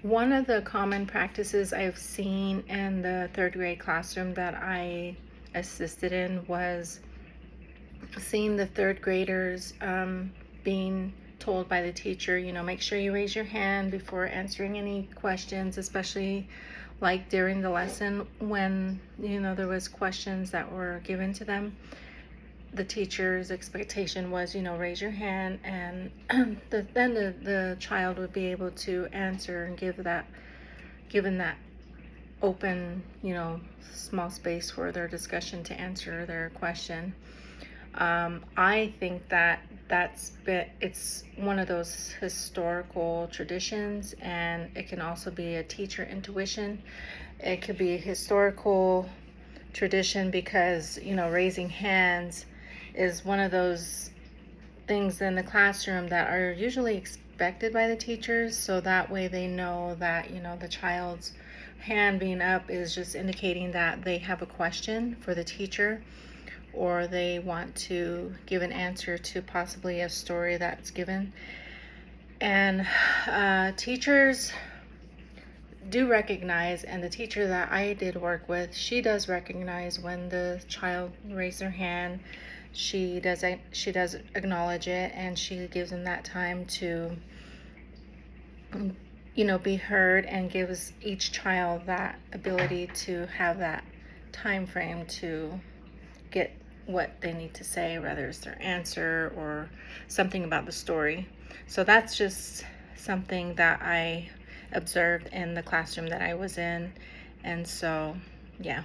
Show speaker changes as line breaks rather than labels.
One of the common practices I've seen in the third grade classroom that I assisted in was seeing the third graders being told by the teacher, make sure you raise your hand before answering any questions, especially like during the lesson when, there was questions that were given to them. The teacher's expectation was, raise your hand, and then the child would be able to answer and given that open, small space for their discussion to answer their question. I think that it's one of those historical traditions, and it can also be a teacher intuition. It could be a historical tradition because, raising hands is one of those things in the classroom that are usually expected by the teachers, so that way they know that, the child's hand being up is just indicating that they have a question for the teacher, or they want to give an answer to possibly a story that's given. And teachers do recognize, and the teacher that I did work with, she does recognize when the child raised their hand. She does acknowledge it, and she gives them that time to be heard, and gives each child that ability to have that time frame to get what they need to say, whether it's their answer or something about the story. So that's just something that I observed in the classroom that I was in. And so, yeah.